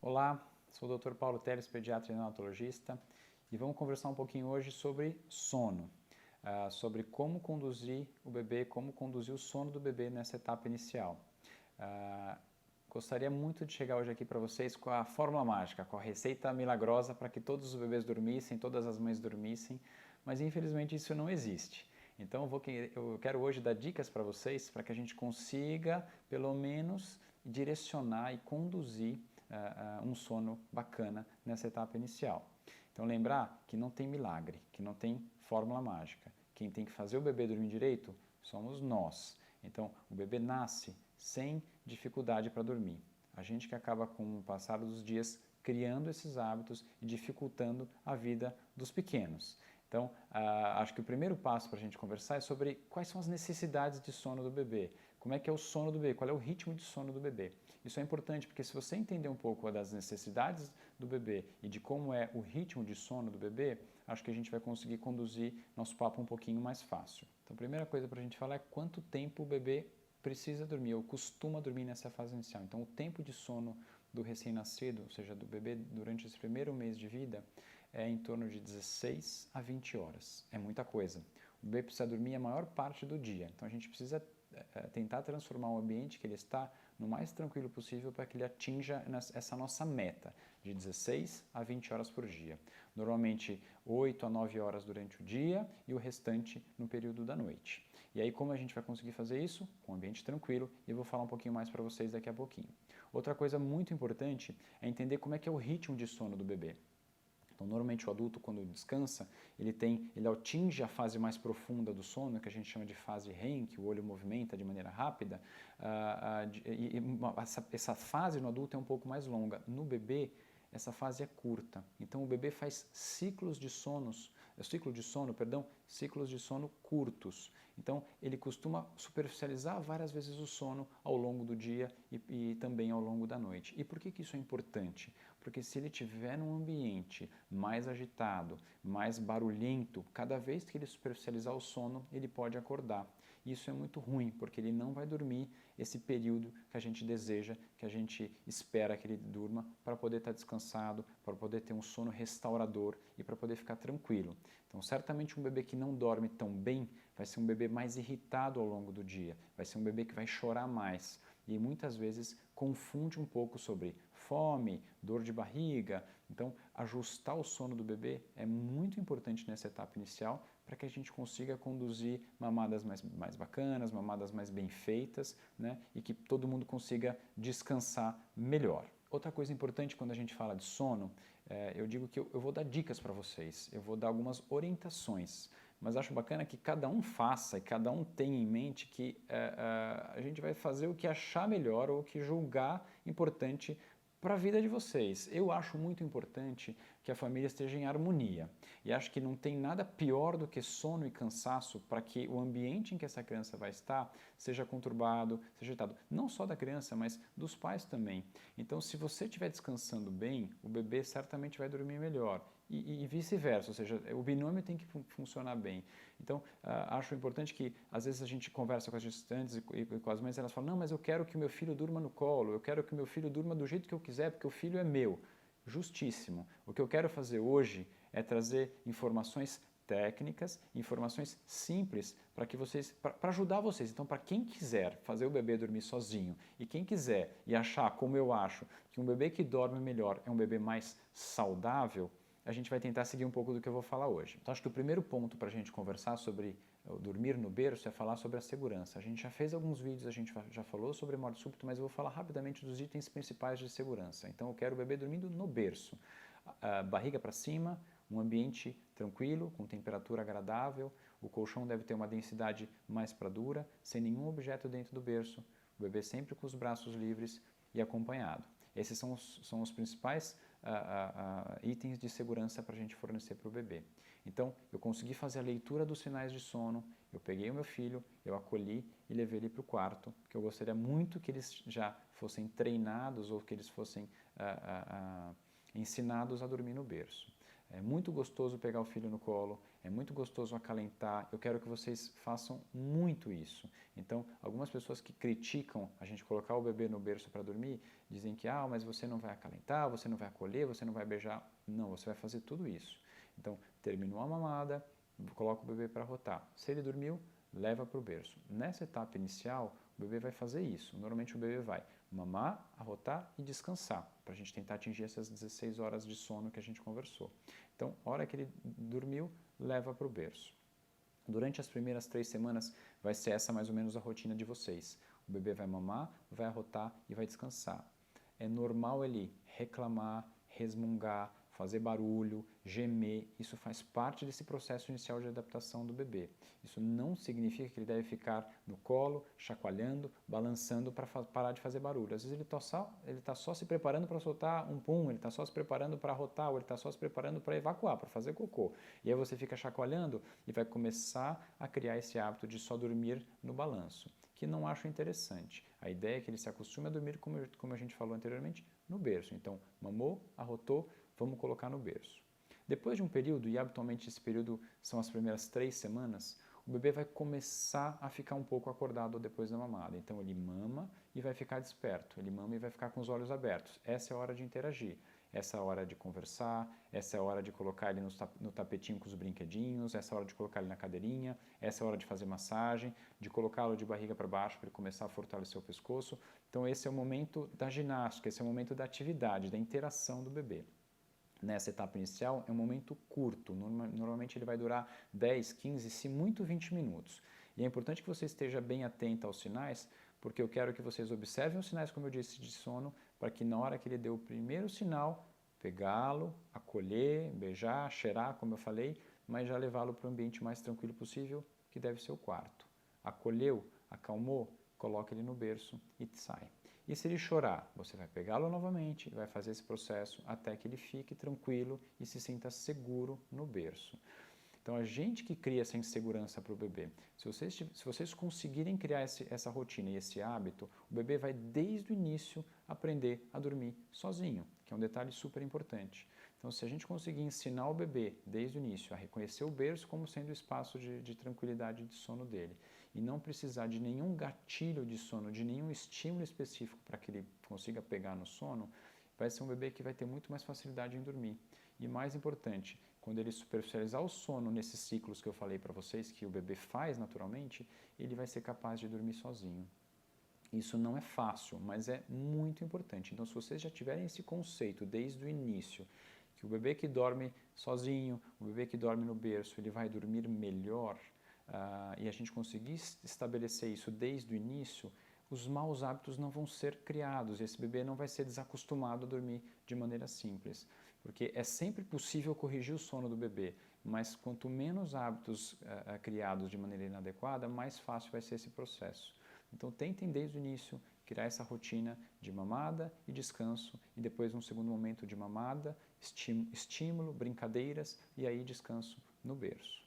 Olá, sou o Dr. Paulo Teles, pediatra e neonatologista, e vamos conversar um pouquinho hoje sobre sono, sobre como conduzir o bebê, como conduzir o sono do bebê nessa etapa inicial. Gostaria muito de chegar hoje aqui para vocês com a fórmula mágica, com a receita milagrosa para que todos os bebês dormissem, todas as mães dormissem, mas infelizmente isso não existe. Então eu quero hoje dar dicas para vocês para que a gente consiga, pelo menos, direcionar e conduzir um sono bacana nessa etapa inicial. Então lembrar que não tem milagre, que não tem fórmula mágica. Quem tem que fazer o bebê dormir direito somos nós. Então o bebê nasce sem dificuldade para dormir. A gente que acaba com o passar dos dias criando esses hábitos e dificultando a vida dos pequenos. Então, acho que o primeiro passo para a gente conversar é sobre quais são as necessidades de sono do bebê, como é que é o sono do bebê, qual é o ritmo de sono do bebê. Isso é importante porque se você entender um pouco das necessidades do bebê e de como é o ritmo de sono do bebê, acho que a gente vai conseguir conduzir nosso papo um pouquinho mais fácil. Então, a primeira coisa para a gente falar é quanto tempo o bebê precisa dormir ou costuma dormir nessa fase inicial. Então, o tempo de sono do recém-nascido, ou seja, do bebê durante esse primeiro mês de vida, é em torno de 16 a 20 horas. É muita coisa. O bebê precisa dormir a maior parte do dia. Então, a gente precisa tentar transformar o ambiente que ele está no mais tranquilo possível para que ele atinja essa nossa meta de 16 a 20 horas por dia. Normalmente 8 a 9 horas durante o dia e o restante no período da noite. E aí como a gente vai conseguir fazer isso? Com um ambiente tranquilo, e eu vou falar um pouquinho mais para vocês daqui a pouquinho. Outra coisa muito importante é entender como é que é o ritmo de sono do bebê. Então, normalmente o adulto, quando descansa, ele atinge a fase mais profunda do sono, que a gente chama de fase REM, que o olho movimenta de maneira rápida, essa fase no adulto é um pouco mais longa. No bebê, essa fase é curta. Então, o bebê faz ciclos de sono curtos. Então, ele costuma superficializar várias vezes o sono ao longo do dia e também ao longo da noite. E por que isso é importante? Porque se ele estiver num ambiente mais agitado, mais barulhento, cada vez que ele superficializar o sono, ele pode acordar. Isso é muito ruim, porque ele não vai dormir esse período que a gente deseja, que a gente espera que ele durma para poder estar descansado, para poder ter um sono restaurador e para poder ficar tranquilo. Então, certamente um bebê que não dorme tão bem vai ser um bebê mais irritado ao longo do dia, vai ser um bebê que vai chorar mais e muitas vezes confunde um pouco sobre fome, dor de barriga. Então, ajustar o sono do bebê é muito importante nessa etapa inicial para que a gente consiga conduzir mamadas mais bacanas, mamadas mais bem feitas, né? E que todo mundo consiga descansar melhor. Outra coisa importante quando a gente fala de sono, eu digo que eu vou dar dicas para vocês, eu vou dar algumas orientações, mas acho bacana que cada um faça e cada um tenha em mente que a gente vai fazer o que achar melhor ou o que julgar importante para a vida de vocês. Eu acho muito importante que a família esteja em harmonia e acho que não tem nada pior do que sono e cansaço para que o ambiente em que essa criança vai estar seja conturbado, seja agitado, não só da criança, mas dos pais também. Então, se você estiver descansando bem, o bebê certamente vai dormir melhor e vice-versa, ou seja, o binômio tem que funcionar bem. Então, acho importante que, às vezes, a gente conversa com as gestantes e com as mães, elas falam, não, mas eu quero que o meu filho durma no colo, eu quero que o meu filho durma do jeito que eu quiser, porque o filho é meu. Justíssimo. O que eu quero fazer hoje é trazer informações técnicas, informações simples para que vocês, para ajudar vocês. Então, para quem quiser fazer o bebê dormir sozinho e quem quiser e achar, como eu acho, que um bebê que dorme melhor é um bebê mais saudável, a gente vai tentar seguir um pouco do que eu vou falar hoje. Então, acho que o primeiro ponto para a gente conversar sobre dormir no berço é falar sobre a segurança. A gente já fez alguns vídeos, a gente já falou sobre morte súbita, mas eu vou falar rapidamente dos itens principais de segurança. Então, eu quero o bebê dormindo no berço, barriga para cima, um ambiente tranquilo, com temperatura agradável, o colchão deve ter uma densidade mais para dura, sem nenhum objeto dentro do berço, o bebê sempre com os braços livres e acompanhado. Esses são os principais itens de segurança para a gente fornecer para o bebê. Então, eu consegui fazer a leitura dos sinais de sono, eu peguei o meu filho, eu acolhi e levei ele para o quarto, porque eu gostaria muito que eles já fossem treinados ou que eles fossem ensinados a dormir no berço. É muito gostoso pegar o filho no colo, é muito gostoso acalentar, eu quero que vocês façam muito isso. Então, algumas pessoas que criticam a gente colocar o bebê no berço para dormir, dizem que, mas você não vai acalentar, você não vai acolher, você não vai beijar. Não, você vai fazer tudo isso. Então, terminou a mamada, coloca o bebê para rotar. Se ele dormiu, leva para o berço. Nessa etapa inicial, o bebê vai fazer isso. Normalmente o bebê vai mamar, arrotar e descansar, para a gente tentar atingir essas 16 horas de sono que a gente conversou. Então, a hora que ele dormiu, leva para o berço. Durante as primeiras 3 semanas, vai ser essa mais ou menos a rotina de vocês. O bebê vai mamar, vai arrotar e vai descansar. É normal ele reclamar, resmungar, fazer barulho, gemer, isso faz parte desse processo inicial de adaptação do bebê. Isso não significa que ele deve ficar no colo, chacoalhando, balançando para parar de fazer barulho. Às vezes ele está só se preparando para soltar um pum, ele está só se preparando para arrotar, ou ele está só se preparando para evacuar, para fazer cocô. E aí você fica chacoalhando e vai começar a criar esse hábito de só dormir no balanço, que não acho interessante. A ideia é que ele se acostume a dormir, como a gente falou anteriormente, no berço. Então, mamou, arrotou, vamos colocar no berço. Depois de um período, e habitualmente esse período são as primeiras 3 semanas, o bebê vai começar a ficar um pouco acordado depois da mamada. Então ele mama e vai ficar desperto, ele mama e vai ficar com os olhos abertos. Essa é a hora de interagir, essa é a hora de conversar, essa é a hora de colocar ele no tapetinho com os brinquedinhos, essa é a hora de colocar ele na cadeirinha, essa é a hora de fazer massagem, de colocá-lo de barriga para baixo para ele começar a fortalecer o pescoço. Então esse é o momento da ginástica, esse é o momento da atividade, da interação do bebê. Nessa etapa inicial é um momento curto, normalmente ele vai durar 10, 15, se muito 20 minutos. E é importante que você esteja bem atento aos sinais, porque eu quero que vocês observem os sinais, como eu disse, de sono, para que na hora que ele deu o primeiro sinal, pegá-lo, acolher, beijar, cheirar, como eu falei, mas já levá-lo para o ambiente mais tranquilo possível, que deve ser o quarto. Acolheu, acalmou, coloca ele no berço e sai. E se ele chorar, você vai pegá-lo novamente e vai fazer esse processo até que ele fique tranquilo e se sinta seguro no berço. Então, a gente que cria essa insegurança para o bebê, se vocês conseguirem criar essa rotina e esse hábito, o bebê vai desde o início aprender a dormir sozinho, que é um detalhe super importante. Então, se a gente conseguir ensinar o bebê desde o início a reconhecer o berço como sendo o espaço de tranquilidade de sono dele e não precisar de nenhum gatilho de sono, de nenhum estímulo específico para que ele consiga pegar no sono, vai ser um bebê que vai ter muito mais facilidade em dormir. E mais importante, quando ele superficializar o sono nesses ciclos que eu falei para vocês, que o bebê faz naturalmente, ele vai ser capaz de dormir sozinho. Isso não é fácil, mas é muito importante. Então, se vocês já tiverem esse conceito desde o início, que o bebê que dorme sozinho, o bebê que dorme no berço, ele vai dormir melhor, e a gente conseguir estabelecer isso desde o início, os maus hábitos não vão ser criados, esse bebê não vai ser desacostumado a dormir de maneira simples, porque é sempre possível corrigir o sono do bebê, mas quanto menos hábitos criados de maneira inadequada, mais fácil vai ser esse processo. Então tentem desde o início criar essa rotina de mamada e descanso, e depois um segundo momento de mamada, estímulo, brincadeiras e aí descanso no berço.